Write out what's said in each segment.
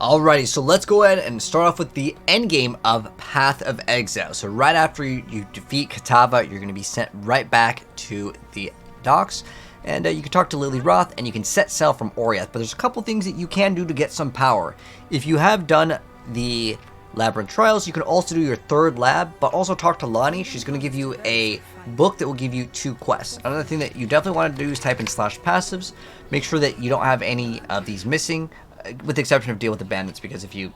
Alrighty, so let's go ahead and start off with the end game of Path of Exile. So right after you defeat Katava, you're going to be sent right back to the docks. And you can talk to Lily Roth, and you can set sail from Oriath. But there's a couple things that you can do to get some power. If you have done the Labyrinth Trials, you can also do your third lab, but also talk to Lonnie. She's going to give you a book that will give you 2 quests. Another thing that you definitely want to do is type in /passives. Make sure that you don't have any of these missing, with the exception of Deal with the Bandits, because if you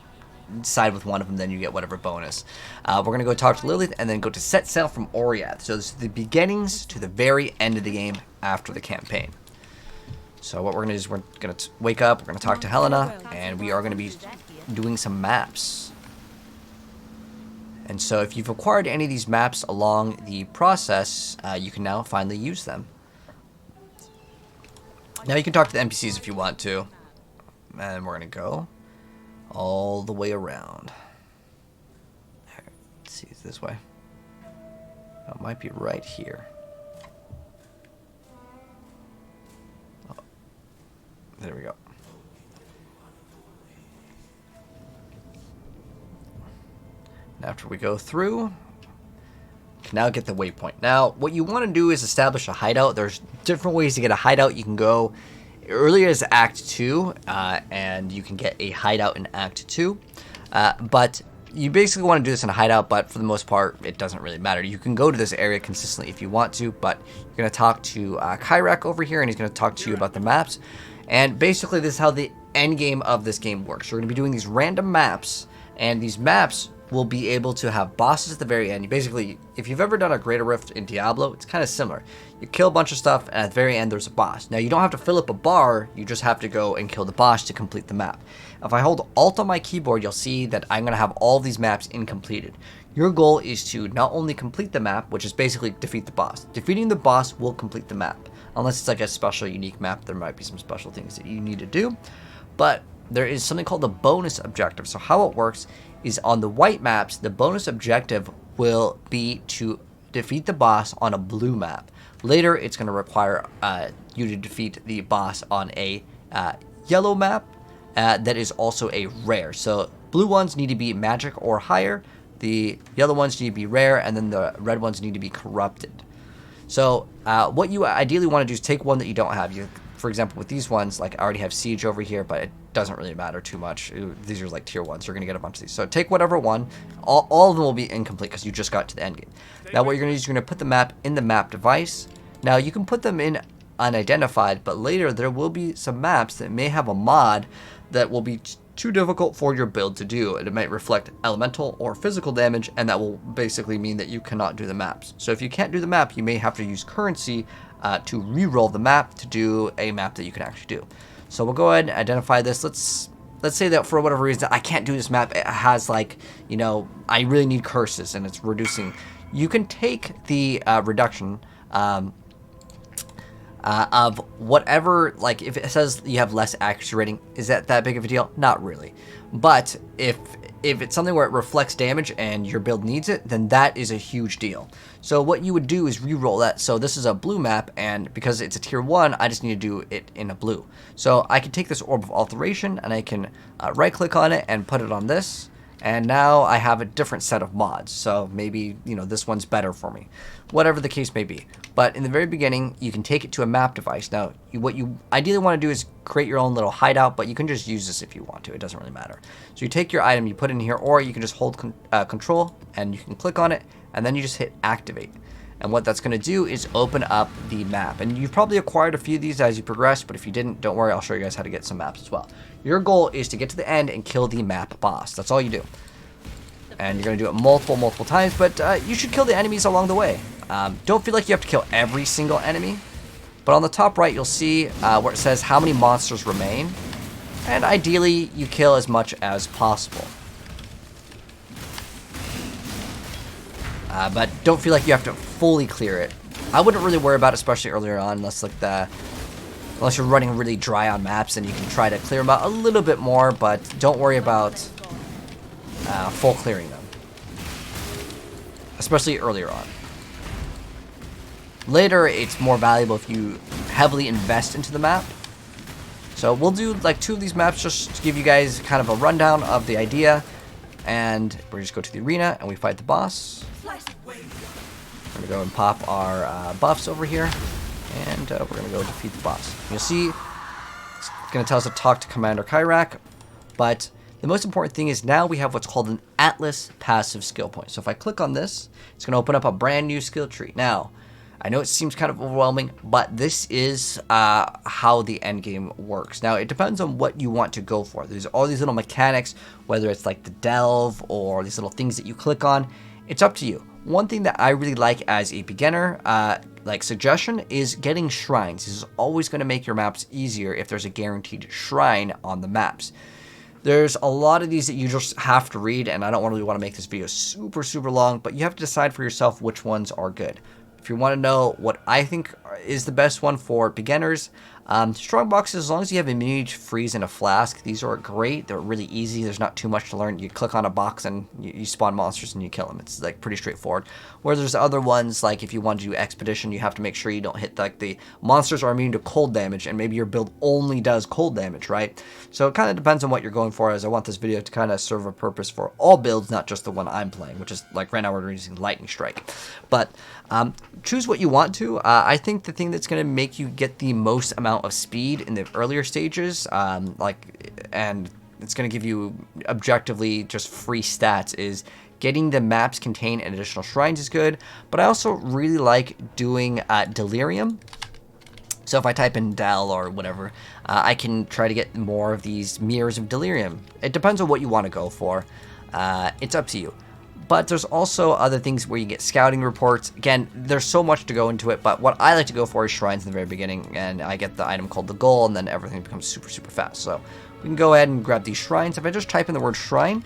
side with one of them, then you get whatever bonus. We're going to go talk to Lilith and then go to set sail from Oriath. So this is the beginnings to the very end of the game after the campaign. So what we're going to do is we're going to wake up, we're going to talk to Helena, and we are going to be doing some maps. And so if you've acquired any of these maps along the process, you can now finally use them. Now you can talk to the NPCs if you want to. And we're going to go all the way around. Let's see, it's this way. It might be right here. Oh, there we go. And after we go through, we can now get the waypoint. Now, what you want to do is establish a hideout. There's different ways to get a hideout. You can go earlier as Act 2, and you can get a hideout in Act 2. But you basically want to do this in a hideout, but for the most part, it doesn't really matter. You can go to this area consistently if you want to, but you're going to talk to Kyrak over here, and he's going to talk to you about the maps. And basically, this is how the end game of this game works. You're going to be doing these random maps, and these maps will be able to have bosses at the very end. You basically, if you've ever done a Greater Rift in Diablo, it's kind of similar. You kill a bunch of stuff, and at the very end, there's a boss. Now, you don't have to fill up a bar, you just have to go and kill the boss to complete the map. If I hold Alt on my keyboard, you'll see that I'm going to have all of these maps incompleted. Your goal is to not only complete the map, which is basically defeat the boss. Defeating the boss will complete the map. Unless it's like a special, unique map, there might be some special things that you need to do. But there is something called the bonus objective. So how it works is on the white maps, the bonus objective will be to defeat the boss on a blue map. Later, it's going to require you to defeat the boss on a yellow map that is also a rare. So blue ones need to be magic or higher, the yellow ones need to be rare, and then the red ones need to be corrupted. So what you ideally want to do is take one that you don't have. For example, with these ones, like I already have Siege over here, but it doesn't really matter too much. These are like tier 1s. You're going to get a bunch of these. So take whatever one. All of them will be incomplete because you just got to the end game. Now what you're going to do is you're going to put the map in the map device. Now you can put them in unidentified, but later there will be some maps that may have a mod that will be too difficult for your build to do. It might reflect elemental or physical damage, and that will basically mean that you cannot do the maps. So if you can't do the map, you may have to use currency to re-roll the map to do a map that you can actually do. So we'll go ahead and identify this. Let's say that for whatever reason I can't do this map. It has like, you know, I really need curses and it's reducing. You can take the reduction of whatever, like if it says you have less accuracy rating, is that big of a deal? Not really. But if it's something where it reflects damage and your build needs it, then that is a huge deal. So what you would do is re-roll that. So this is a blue map, and because it's a tier 1, I just need to do it in a blue. So I can take this Orb of Alteration and I can right click on it and put it on this. And now I have a different set of mods. So maybe, you know, this one's better for me. Whatever the case may be. But in the very beginning, you can take it to a map device. Now, what you ideally want to do is create your own little hideout, but you can just use this if you want to. It doesn't really matter. So you take your item, you put it in here, or you can just hold control, and you can click on it, and then you just hit activate. And what that's going to do is open up the map. And you've probably acquired a few of these as you progress, but if you didn't, don't worry, I'll show you guys how to get some maps as well. Your goal is to get to the end and kill the map boss. That's all you do. And you're going to do it multiple times, but you should kill the enemies along the way. Don't feel like you have to kill every single enemy, but on the top right, you'll see where it says how many monsters remain. And ideally, you kill as much as possible. But don't feel like you have to fully clear it. I wouldn't really worry about it, especially earlier on, unless you're running really dry on maps, and you can try to clear them out a little bit more, but don't worry about full clearing them, especially earlier on. Later, it's more valuable if you heavily invest into the map. So So we'll do like 2 of these maps just to give you guys kind of a rundown of the idea. And we just go to the arena and we fight the boss. We're going to go and pop our buffs over here. And we're going to go defeat the boss. You'll see it's going to tell us to talk to Commander Kyrak. But the most important thing is now we have what's called an Atlas passive skill point. So if I click on this, it's going to open up a brand new skill tree. Now, I know it seems kind of overwhelming, but this is how the end game works. Now, it depends on what you want to go for. There's all these little mechanics, whether it's like the delve or these little things that you click on. It's up to you. One thing that I really like as a beginner, like suggestion, is getting shrines. This is always going to make your maps easier if there's a guaranteed shrine on the maps. There's a lot of these that you just have to read, and I don't really want to make this video super, super long, but you have to decide for yourself which ones are good. If you want to know what I think is the best one for beginners, strong boxes, as long as you have immunity to freeze and a flask, these are great. They're really easy. There's not too much to learn. You click on a box and you spawn monsters and you kill them. It's like pretty straightforward. Whereas there's other ones, like if you want to do expedition, you have to make sure you don't hit like the monsters are immune to cold damage, and maybe your build only does cold damage, right? So it kind of depends on what you're going for, as I want this video to kind of serve a purpose for all builds, not just the one I'm playing, which is like right now we're using Lightning Strike. But choose what you want to. I think the thing that's going to make you get the most amount of speed in the earlier stages, and it's going to give you objectively just free stats, is getting the maps contain additional shrines is good. But I also really like doing delirium. So if I type in Del or whatever, I can try to get more of these mirrors of delirium. It depends on what you want to go for. It's up to you. But there's also other things where you get scouting reports. Again, there's so much to go into it, but what I like to go for is shrines in the very beginning, and I get the item called the goal, and then everything becomes super, super fast. So we can go ahead and grab these shrines. If I just type in the word shrine,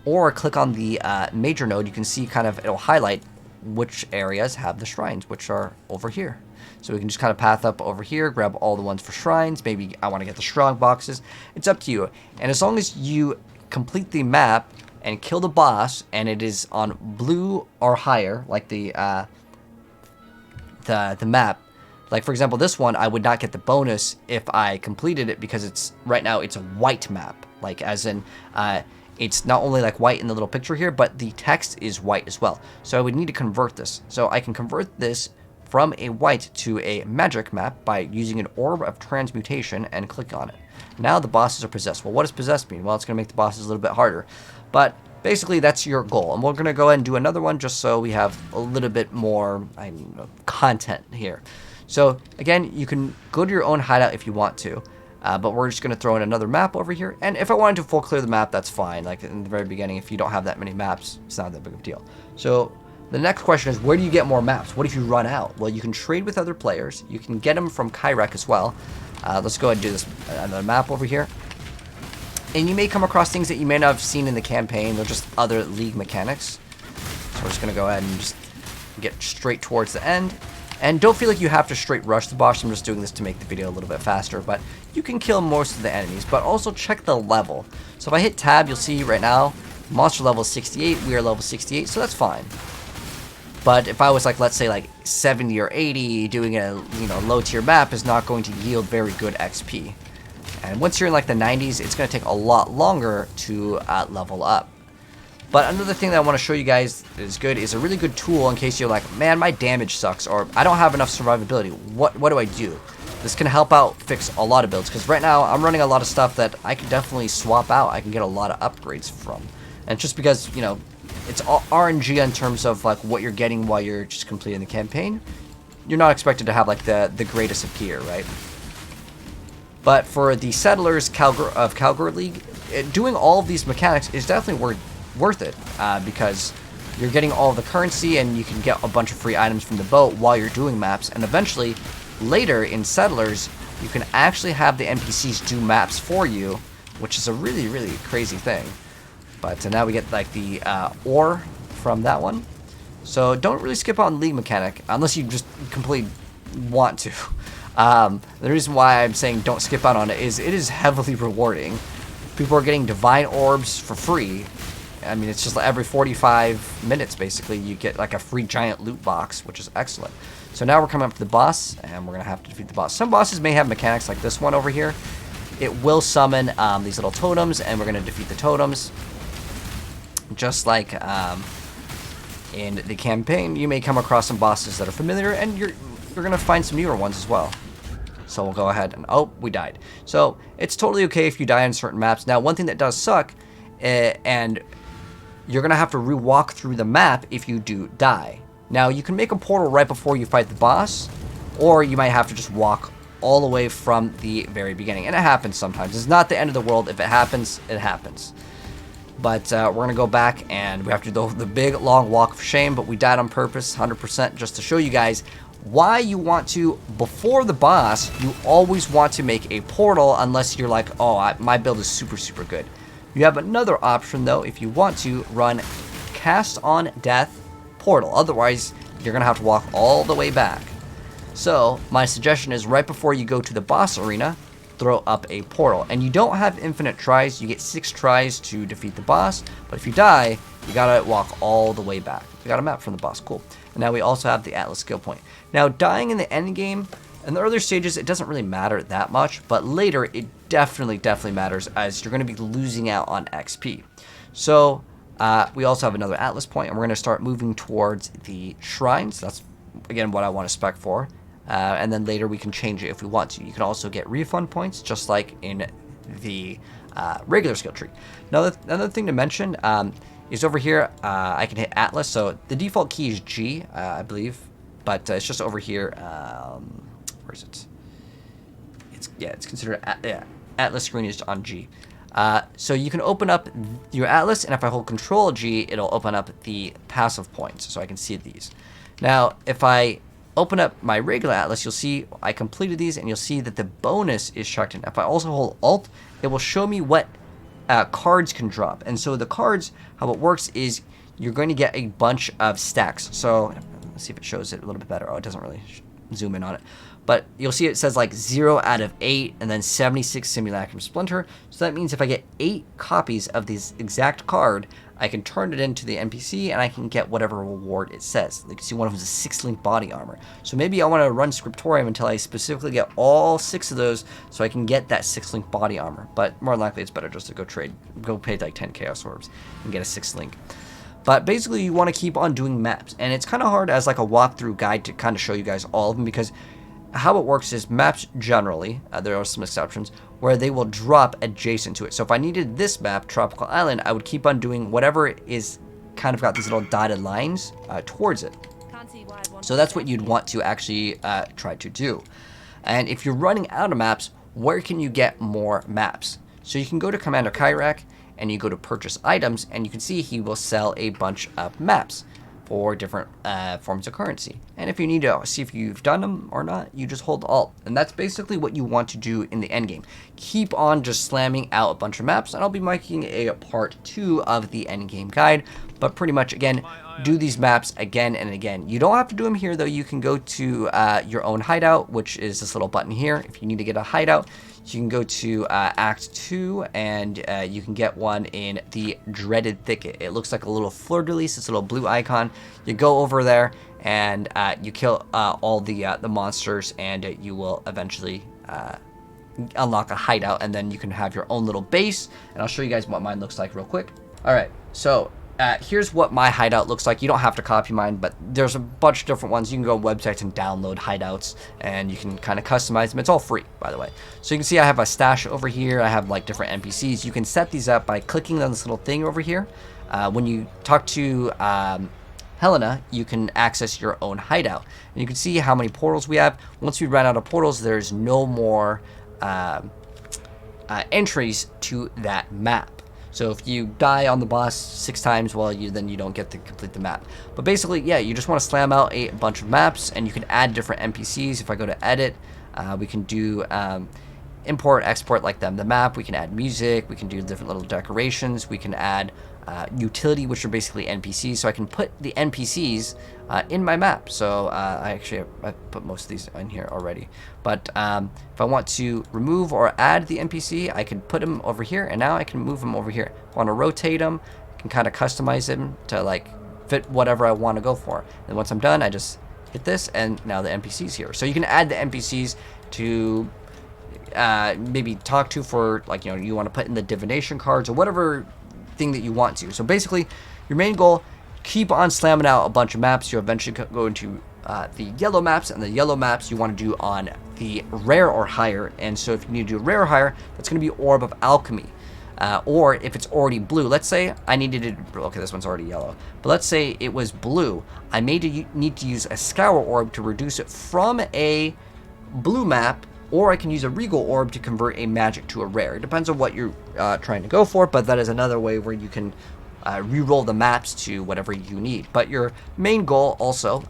or click on the major node, you can see kind of, it'll highlight which areas have the shrines, which are over here. So we can just kind of path up over here, grab all the ones for shrines. Maybe I want to get the strong boxes. It's up to you. And as long as you complete the map and kill the boss, and it is on blue or higher, like the map. Like for example, this one I would not get the bonus if I completed it, because it's right now it's a white map. Like as in, it's not only like white in the little picture here, but the text is white as well. So I would need to convert this. So I can convert this from a white to a magic map by using an orb of transmutation and click on it. Now the bosses are possessed. Well, what does possessed mean? Well, it's going to make the bosses a little bit harder. But basically, that's your goal. And we're going to go ahead and do another one just so we have a little bit more content here. So, again, you can go to your own hideout if you want to. But we're just going to throw in another map over here. And if I wanted to full clear the map, that's fine. Like in the very beginning, if you don't have that many maps, it's not that big of a deal. So the next question is, where do you get more maps? What if you run out? Well, you can trade with other players. You can get them from Kyrak as well. Let's go ahead and do this another map over here. And you may come across things that you may not have seen in the campaign. They're just other league mechanics. So we're just going to go ahead and just get straight towards the end. And don't feel like you have to straight rush the boss. I'm just doing this to make the video a little bit faster. But you can kill most of the enemies. But also check the level. So if I hit tab, you'll see right now, monster level is 68. We are level 68, so that's fine. But if I was like, let's say like 70 or 80, doing a low tier map is not going to yield very good XP. And once you're in like the 90s, it's going to take a lot longer to level up. But another thing that I want to show you guys is good, is a really good tool in case you're like, man, my damage sucks, or I don't have enough survivability. What do I do? This can help out fix a lot of builds, because right now I'm running a lot of stuff that I can definitely swap out. I can get a lot of upgrades from. And just because, it's all RNG in terms of like what you're getting while you're just completing the campaign, you're not expected to have like the greatest of gear, right? But for the settlers of Kalguur League, doing all of these mechanics is definitely worth it, because you're getting all of the currency and you can get a bunch of free items from the boat while you're doing maps. And eventually, later in settlers, you can actually have the NPCs do maps for you, which is a really, really crazy thing. But now we get like the ore from that one. So don't really skip on league mechanic unless you just completely want to. The reason why I'm saying don't skip out on it is heavily rewarding. People are getting divine orbs for free. I mean, it's just like every 45 minutes, basically, you get like a free giant loot box, which is excellent. So now we're coming up to the boss, and we're going to have to defeat the boss. Some bosses may have mechanics like this one over here. It will summon these little totems, and we're going to defeat the totems. Just like in the campaign, you may come across some bosses that are familiar, and you're going to find some newer ones as well. So we'll go ahead and... Oh, we died. So it's totally okay if you die on certain maps. Now, one thing that does suck, and you're going to have to re-walk through the map if you do die. Now, you can make a portal right before you fight the boss, or you might have to just walk all the way from the very beginning. And it happens sometimes. It's not the end of the world. If it happens, it happens. But we're going to go back, and we have to do the big, long walk of shame, but we died on purpose, 100%, just to show you guys why you want to, before the boss, you always want to make a portal unless you're like, oh, my build is super, super good. You have another option, though, if you want to run Cast on Death Portal. Otherwise, you're going to have to walk all the way back. So, my suggestion is right before you go to the boss arena, throw up a portal. And you don't have infinite tries. You get 6 tries to defeat the boss. But if you die, you got to walk all the way back. We got a map from the boss. Cool. And now we also have the Atlas skill point. Now, dying in the end game, in the earlier stages, it doesn't really matter that much, but later it definitely matters, as you're going to be losing out on XP. So we also have another Atlas point, and we're going to start moving towards the shrines. That's, again, what I want to spec for. And then later we can change it if we want to. You can also get refund points, just like in the regular skill tree. Now, another thing to mention is over here, I can hit Atlas. So the default key is G, I believe. But it's just over here. Where is it? It's considered Atlas screen is on G. So you can open up your Atlas, and if I hold Control G, it'll open up the passive points, so I can see these. Now, if I open up my regular Atlas, you'll see I completed these, and you'll see that the bonus is checked in. If I also hold Alt, it will show me what cards can drop. And so the cards, how it works is you're going to get a bunch of stacks. So let's see if it shows it a little bit better. Oh, it doesn't really zoom in on it. But you'll see it says like 0 out of 8 and then 76 Simulacrum Splinter. So that means if I get 8 copies of this exact card, I can turn it into the NPC and I can get whatever reward it says. You can see one of them is a 6-link body armor. So maybe I want to run Scriptorium until I specifically get all 6 of those so I can get that 6-link body armor. But more than likely it's better just to go pay like 10 Chaos Orbs and get a 6-link. But basically you want to keep on doing maps. And it's kind of hard as like a walkthrough guide to kind of show you guys all of them, because how it works is maps generally, there are some exceptions, where they will drop adjacent to it. So if I needed this map, Tropical Island, I would keep on doing whatever is kind of got these little dotted lines towards it. So that's what you'd want to actually try to do. And if you're running out of maps, where can you get more maps? So you can go to Commander Kyrak, and you go to purchase items, and you can see he will sell a bunch of maps for different forms of currency. And if you need to see if you've done them or not, you just hold Alt. And that's basically what you want to do in the end game. Keep on just slamming out a bunch of maps, and I'll be making a part 2 of the end game guide. But pretty much, again, do these maps again and again. You don't have to do them here, though. You can go to your own hideout, which is this little button here. If you need to get a hideout, you can go to Act 2, and you can get one in the Dreaded Thicket. It looks like a little fleur-de-lis, this little blue icon. You go over there, and you kill all the monsters, and you will eventually unlock a hideout, and then you can have your own little base. And I'll show you guys what mine looks like real quick. All right, so here's what my hideout looks like. You don't have to copy mine, but there's a bunch of different ones. You can go on websites and download hideouts, and you can kind of customize them. It's all free, by the way. So you can see I have a stash over here. I have like different NPCs. You can set these up by clicking on this little thing over here. When you talk to Helena, you can access your own hideout. And you can see how many portals we have. Once we run out of portals, there's no more entries to that map. So if you die on the boss 6 times, well, then you don't get to complete the map. But basically, yeah, you just want to slam out a bunch of maps, and you can add different NPCs. If I go to edit, we can do import, export like the map. We can add music. We can do different little decorations. We can add utility, which are basically NPCs. So I can put the NPCs in my map. So I put most of these in here already. But if I want to remove or add the NPC, I can put them over here, and now I can move them over here. If I want to rotate them, can kind of customize them to like fit whatever I want to go for. And once I'm done, I just hit this, and now the NPC's here. So you can add the NPCs to maybe talk to for, like, you know, you want to put in the divination cards or whatever thing that you want to. So basically, your main goal, keep on slamming out a bunch of maps. You'll eventually go into the yellow maps, and the yellow maps you want to do on the rare or higher. And so if you need to do rare or higher, that's going to be Orb of Alchemy. Or if it's already blue, let's say I needed it, okay, this one's already yellow, but let's say it was blue, I may need to use a Scour Orb to reduce it from a blue map, or I can use a Regal Orb to convert a magic to a rare. It depends on what you're trying to go for, but that is another way where you can re-roll the maps to whatever you need. But your main goal also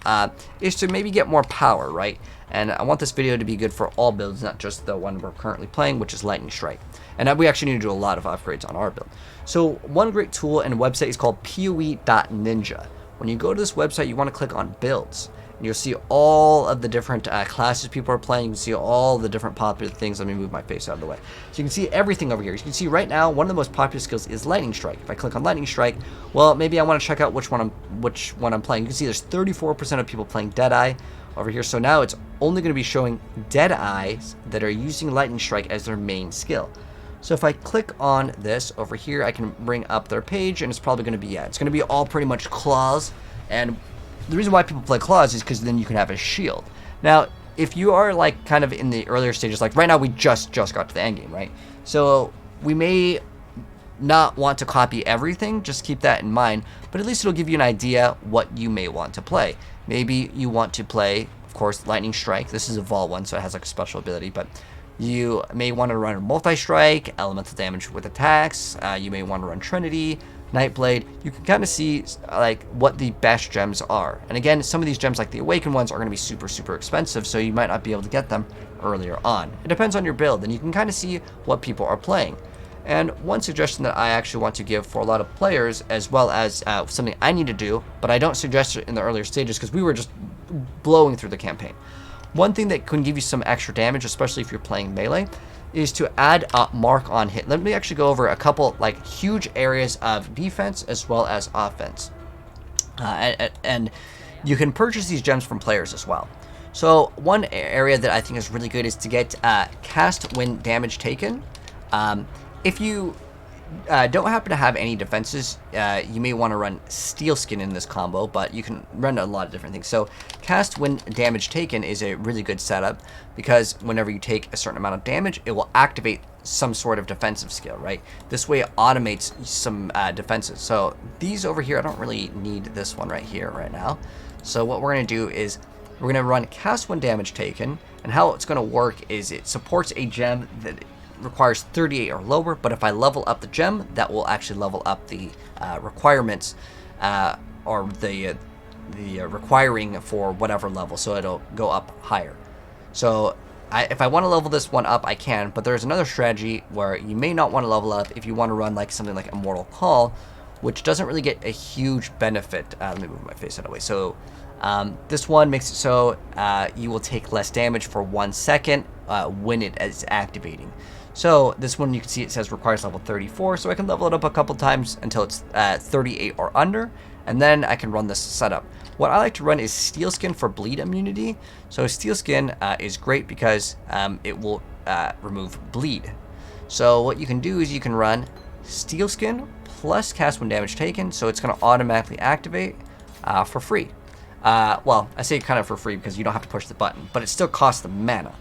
is to maybe get more power, right? And I want this video to be good for all builds, not just the one we're currently playing, which is Lightning Strike. And we actually need to do a lot of upgrades on our build. So one great tool and website is called POE NINJA. When you go to this website, you want to click on builds. And you'll see all of the different classes people are playing. You can see all the different popular things. Let me move my face out of the way. So you can see everything over here. You can see right now, one of the most popular skills is Lightning Strike. If I click on Lightning Strike, well, maybe I want to check out which one I'm playing. You can see there's 34% of people playing Deadeye over here. So now it's only going to be showing Deadeyes that are using Lightning Strike as their main skill. So if I click on this over here, I can bring up their page, and it's probably going to be, it's going to be all pretty much claws. And the reason why people play claws is because then you can have a shield. Now, if you are like kind of in the earlier stages, like right now we just got to the end game, right? So we may not want to copy everything, just keep that in mind, but at least it'll give you an idea what you may want to play. Maybe you want to play, of course, Lightning Strike. This is a Vol one, so it has like a special ability, but you may want to run a multi-strike, elemental damage with attacks. You may want to run Trinity, Nightblade. You can kind of see like what the best gems are. And again, some of these gems, like the Awakened ones, are going to be super expensive, so you might not be able to get them earlier on. It depends on your build, and you can kind of see what people are playing. And one suggestion that I actually want to give for a lot of players, as well as something I need to do, but I don't suggest it in the earlier stages because we were just blowing through the campaign. One thing that can give you some extra damage, especially if you're playing melee, is to add a mark on hit. Let me actually go over a couple like huge areas of defense as well as offense. And you can purchase these gems from players as well. So one area that I think is really good is to get cast when damage taken. If you don't happen to have any defenses, you may want to run Steel Skin in this combo, but you can run a lot of different things. So cast when damage taken is a really good setup because whenever you take a certain amount of damage, it will activate some sort of defensive skill, right? This way it automates some defenses. So these over here, I don't really need this one right here right now. So what we're going to do is we're going to run cast when damage taken, and how it's going to work is it supports a gem that requires 38 or lower, but if I level up the gem, that will actually level up the requirements or the requiring for whatever level, so it'll go up higher. So if I want to level this one up, I can, but there's another strategy where you may not want to level up if you want to run like something like Immortal Call, which doesn't really get a huge benefit. Let me move my face out of the way. So this one makes it so you will take less damage for 1 second when it is activating. So this one, you can see it says requires level 34, so I can level it up a couple times until it's 38 or under, and then I can run this setup. What I like to run is Steel Skin for bleed immunity. So Steel Skin is great because it will remove bleed. So what you can do is you can run Steel Skin plus cast when damage taken, so it's going to automatically activate for free. Well, I say kind of for free because you don't have to push the button, but it still costs the mana.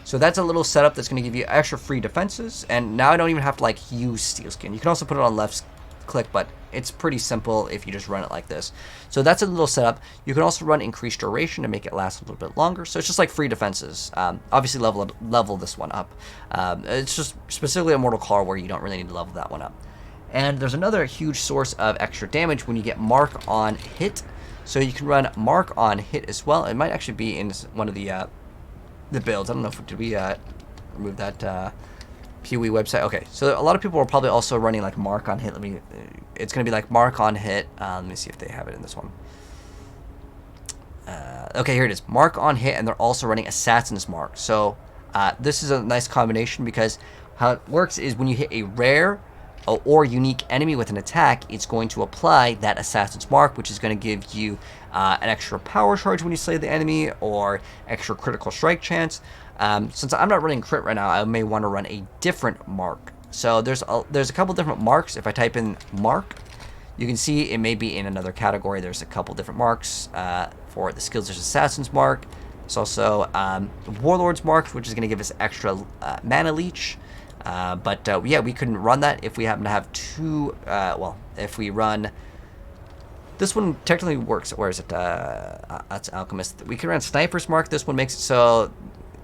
So that's a little setup that's going to give you extra free defenses, and now I don't even have to like use Steel Skin. You can also put it on left click, but it's pretty simple if you just run it like this. So that's a little setup. You can also run increased duration to make it last a little bit longer. So it's just like free defenses. Obviously level this one up. It's just specifically a Mortal Call where you don't really need to level that one up. And there's another huge source of extra damage when you get Mark on Hit. So you can run Mark on Hit as well. It might actually be in one of the builds. I don't know if did we remove that POE website. Okay, so a lot of people are probably also running like Mark on Hit. It's going to be like Mark on Hit. Let me see if they have it in this one. Okay, here it is. Mark on Hit, and they're also running Assassin's Mark. So this is a nice combination because how it works is when you hit a rare or unique enemy with an attack, it's going to apply that Assassin's Mark, which is going to give you an extra power charge when you slay the enemy, or extra critical strike chance. Since I'm not running crit right now, I may want to run a different mark. So there's a couple different marks. If I type in mark, you can see it may be in another category. There's a couple different marks for the skills. There's Assassin's Mark. There's also Warlord's Mark, which is going to give us extra mana leech. Yeah, we couldn't run that if we happen to have two. If we run this one, technically works. Where is it? That's Alchemist. We can run Sniper's Mark. This one makes it so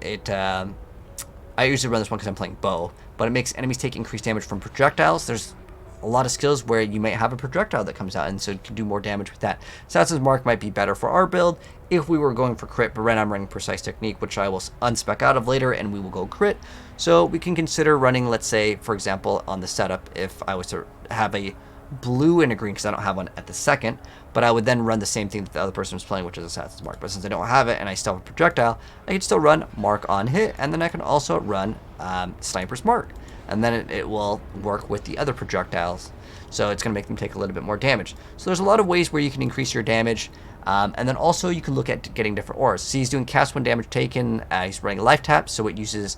it. I usually run this one because I'm playing bow, but it makes enemies take increased damage from projectiles. There's a lot of skills where you might have a projectile that comes out, and so you can do more damage with that. Assassin's Mark might be better for our build if we were going for crit, but right now I'm running Precise Technique, which I will unspec out of later, and we will go crit. So we can consider running, let's say, for example, on the setup, if I was to have a blue and a green, because I don't have one at the second, but I would then run the same thing that the other person was playing, which is Assassin's Mark. But since I don't have it and I still have a projectile, I can still run Mark on hit, and then I can also run Sniper's Mark, and then it will work with the other projectiles, so it's going to make them take a little bit more damage. So there's a lot of ways where you can increase your damage, and then also you can look at getting different auras. See, he's doing cast 1 damage taken, he's running a life tap, so it uses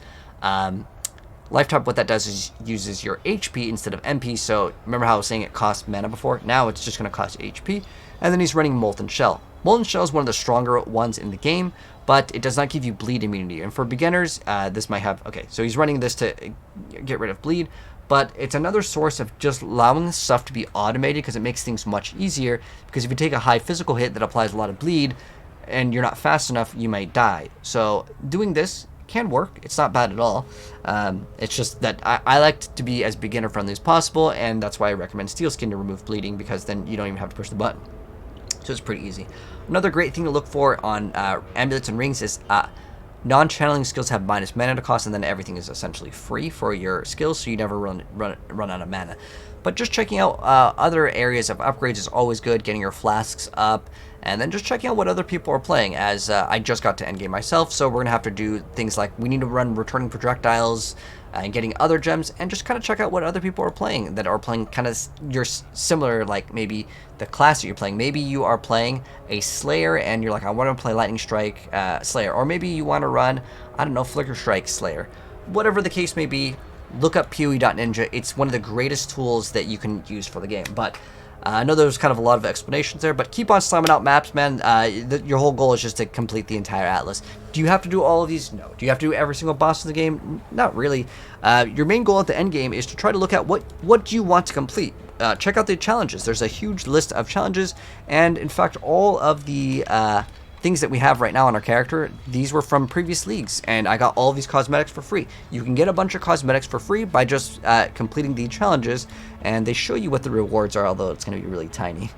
life tap. What that does is uses your HP instead of MP. So remember how I was saying it costs mana before? Now it's just going to cost HP. And then he's running Molten Shell. Molten Shell is one of the stronger ones in the game, but it does not give you bleed immunity. And for beginners, this might have... Okay, so he's running this to get rid of bleed, but it's another source of just allowing stuff to be automated, because it makes things much easier. Because if you take a high physical hit that applies a lot of bleed, and you're not fast enough, you might die. So doing this can work. It's not bad at all. It's just that I like to be as beginner friendly as possible, and that's why I recommend Steel Skin to remove bleeding, because then you don't even have to push the button. So it's pretty easy. Another great thing to look for on amulets and rings is non-channeling skills have minus mana cost, and then everything is essentially free for your skills, so you never run out of mana. But just checking out other areas of upgrades is always good. Getting your flasks up, and then just checking out what other people are playing, as I just got to endgame myself, so we're going to have to do things like we need to run returning projectiles and getting other gems, and just kind of check out what other people are playing that are playing kind of your similar, like maybe the class that you're playing. Maybe you are playing a Slayer and you're like, I want to play Lightning Strike Slayer, or maybe you want to run, I don't know, Flicker Strike Slayer. Whatever the case may be, look up POE.Ninja. It's one of the greatest tools that you can use for the game. But I know there's kind of a lot of explanations there, but keep on slamming out maps, man. Your whole goal is just to complete the entire atlas. Do you have to do all of these? No. Do you have to do every single boss in the game? Not really. Your main goal at the end game is to try to look at what do you want to complete. Check out the challenges. There's a huge list of challenges, and in fact, all of the things that we have right now on our character, these were from previous leagues, and I got all of these cosmetics for free. You can get a bunch of cosmetics for free by just completing the challenges, and they show you what the rewards are, although it's going to be really tiny.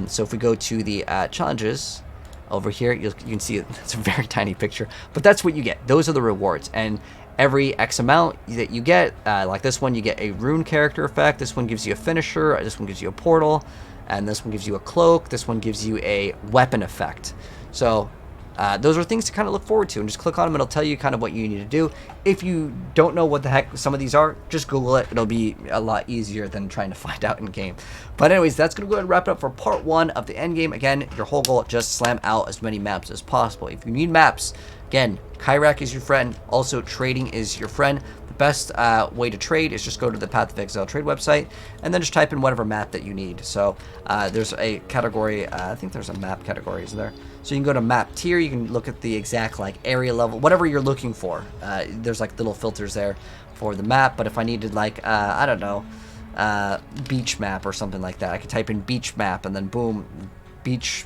So if we go to the challenges over here, you can see it's a very tiny picture, but that's what you get. Those are the rewards, and every X amount that you get, like this one, you get a rune character effect. This one gives you a finisher. This one gives you a portal, and this one gives you a cloak. This one gives you a weapon effect. So those are things to kind of look forward to, and just click on them. It'll tell you kind of what you need to do. If you don't know what the heck some of these are, just Google it. It'll be a lot easier than trying to find out in game. But anyways, that's going to go ahead and wrap it up for part 1 of the end game. Again, your whole goal, just slam out as many maps as possible. If you need maps, again, Kyrak is your friend. Also, trading is your friend. The best way to trade is just go to the Path of Exile trade website, and then just type in whatever map that you need. So there's a category, I think there's a map category, isn't there? So you can go to map tier, you can look at the exact like area level, whatever you're looking for. There's like little filters there for the map, but if I needed like, I don't know, beach map or something like that, I could type in beach map, and then boom, beach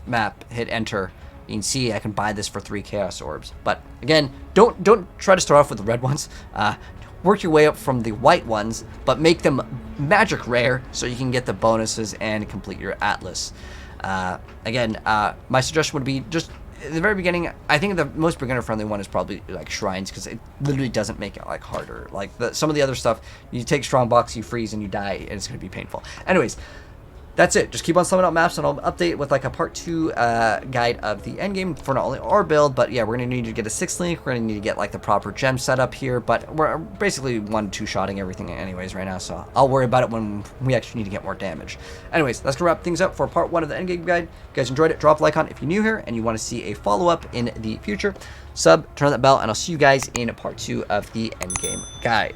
map, hit enter. You can see I can buy this for 3 Chaos Orbs. But again, don't try to start off with the red ones. Work your way up from the white ones, but make them magic rare so you can get the bonuses and complete your atlas. Again, my suggestion would be just in the very beginning, I think the most beginner friendly one is probably like shrines, because it literally doesn't make it like harder. Like some of the other stuff, you take strong box, you freeze, and you die, and it's going to be painful. Anyways, that's it. Just keep on summing up maps, and I'll update with like a part 2 guide of the endgame for not only our build, but yeah, we're gonna need to get a 6 link. We're gonna need to get like the proper gem set up here, but we're basically 1-2 shotting everything anyways right now, so I'll worry about it when we actually need to get more damage. Anyways, that's gonna wrap things up for part 1 of the endgame guide. If you guys enjoyed it, drop a like on it if you're new here and you want to see a follow-up in the future. Sub, turn on that bell, and I'll see you guys in part 2 of the endgame guide.